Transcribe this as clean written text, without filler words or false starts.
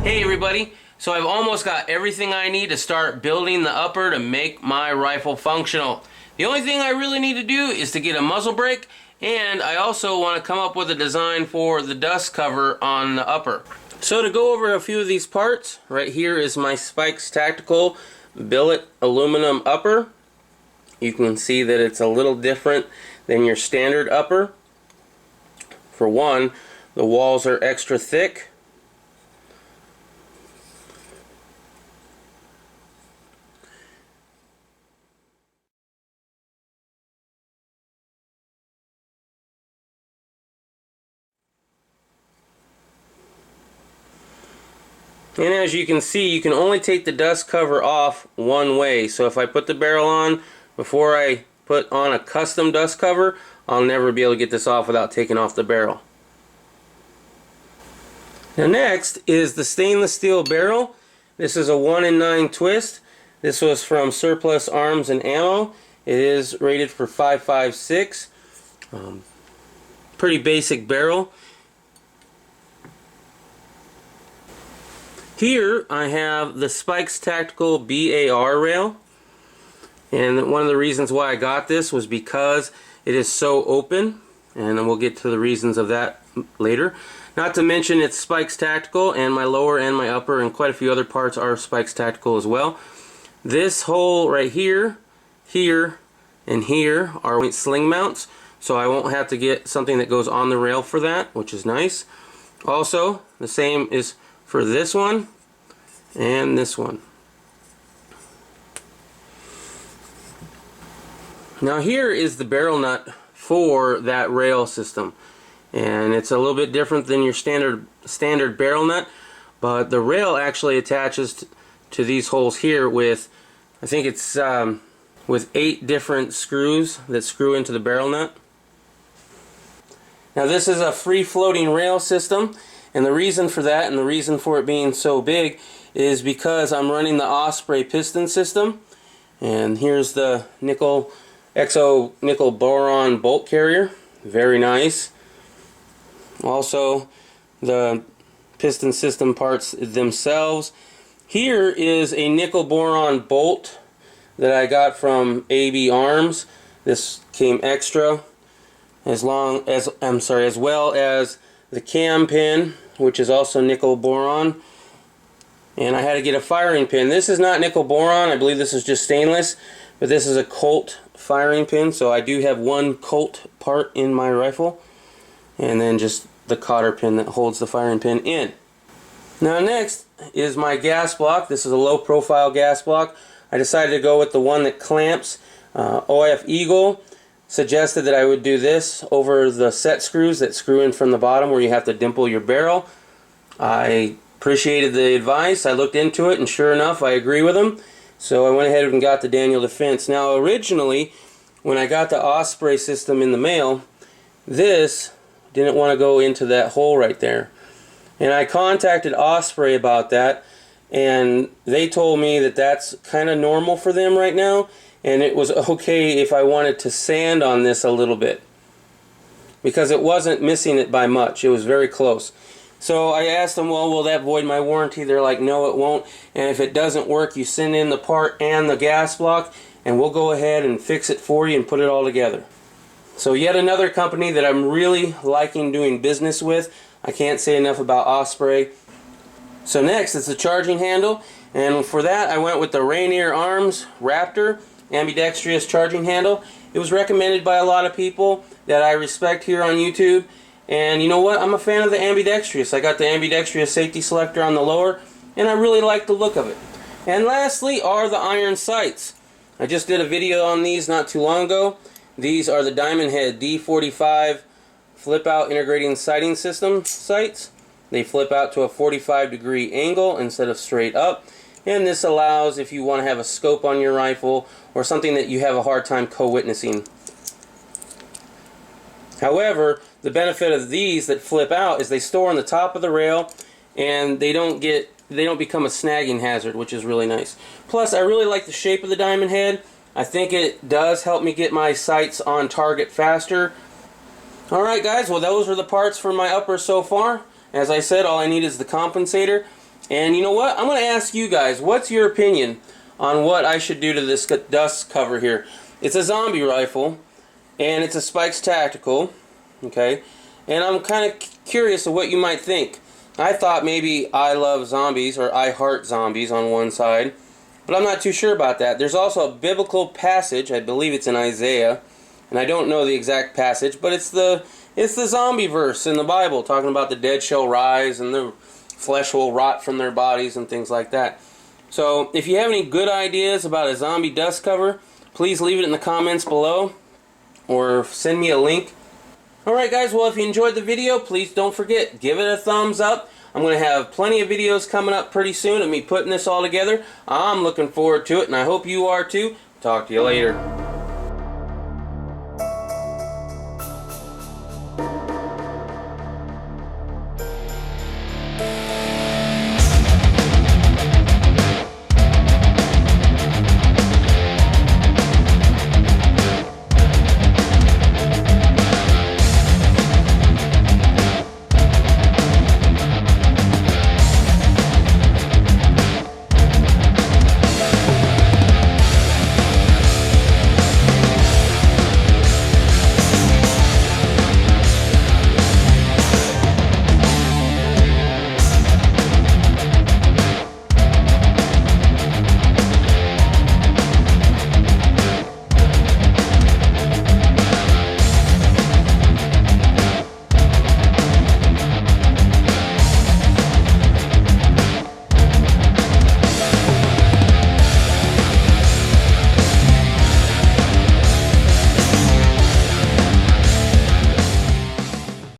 Hey everybody, so I've almost got everything I need to start building the upper to make my rifle functional. The only thing I really need to do is to get a muzzle brake, and I also want to come up with a design for the dust cover on the upper. So to go over a few of these parts, right here is my Spikes Tactical billet aluminum upper. You can see that it's a little different than your standard upper. For one, the walls are extra thick. And as you can see, you can only take the dust cover off one way. So if I put the barrel on before I put on a custom dust cover, I'll never be able to get this off without taking off the barrel. Now next is the stainless steel barrel. This is a 1-in-9 twist. This was from Surplus Arms and Ammo. It is rated for 5.56. Pretty basic barrel. Here I have the Spikes Tactical b.a.r rail, and one of the reasons why I got this was because it is so open, and we'll get to the reasons of that later. Not to mention it's Spikes Tactical, and my lower and my upper and quite a few other parts are Spikes Tactical as well. This hole right here, here, and here are sling mounts, so I won't have to get something that goes on the rail for that, which is nice. Also, the same is for this one and this one. Now here is the barrel nut for that rail system, and it's a little bit different than your standard barrel nut, but the rail actually attaches to these holes here with, I think it's with 8 different screws that screw into the barrel nut. Now this is a free floating rail system, and the reason for that, and the reason for it being so big, is because I'm running the Osprey piston system. And here's the exo nickel boron bolt carrier. Very nice. Also, the piston system parts themselves. Here is a nickel boron bolt that I got from b.a.r. This came extra, as well as the cam pin, which is also nickel boron, and I had to get a firing pin. This is not nickel boron, I believe this is just stainless, but this is a Colt firing pin, so I do have one Colt part in my rifle, and then just the cotter pin that holds the firing pin in. Now next is my gas block. This is a low profile gas block. I decided to go with the one that clamps. OF Eagle suggested that I would do this over the set screws that screw in from the bottom where you have to dimple your barrel. I appreciated the advice. I looked into it, and sure enough I agree with them. So I went ahead and got the Daniel Defense. Now originally, when I got the Osprey system in the mail, this didn't want to go into that hole right there. And I contacted Osprey about that, and they told me that that's kind of normal for them right now, and it was okay if I wanted to sand on this a little bit, because it wasn't missing it by much. It was very close. So I asked them, well, will that void my warranty? They're like, no, it won't, and if it doesn't work, you send in the part and the gas block, and we'll go ahead and fix it for you and put it all together. So yet another company that I'm really liking doing business with. I can't say enough about Osprey. So next is the charging handle, and for that I went with the Rainier Arms Raptor ambidextrous charging handle. It was recommended by a lot of people that I respect here on YouTube, and you know what, I'm a fan of the ambidextrous. I got the ambidextrous safety selector on the lower, and I really like the look of it. And lastly are the iron sights. I just did a video on these not too long ago. These are the Diamond Head D45 flip out integrating sighting system sights. They flip out to a 45-degree angle instead of straight up, and this allows if you want to have a scope on your rifle or something that you have a hard time co-witnessing. However, the benefit of these that flip out is they store on the top of the rail, and they don't become a snagging hazard, which is really nice. Plus, I really like the shape of the Diamond Head. I think it does help me get my sights on target faster. Alright guys, well those are the parts for my upper so far. As I said, all I need is the compensator. And you know what? I'm going to ask you guys, what's your opinion on what I should do to this dust cover here? It's a zombie rifle, and it's a Spikes Tactical, okay? And I'm kind of curious of what you might think. I thought maybe I love zombies, or I heart zombies on one side, but I'm not too sure about that. There's also a biblical passage, I believe it's in Isaiah, and I don't know the exact passage, but it's the zombie verse in the Bible, talking about the dead shall rise and the flesh will rot from their bodies and things like that. So if you have any good ideas about a zombie dust cover, please leave it in the comments below or send me a link. Alright guys, well if you enjoyed the video, please don't forget, give it a thumbs up. I'm going to have plenty of videos coming up pretty soon of me putting this all together. I'm looking forward to it, and I hope you are too. Talk to you later.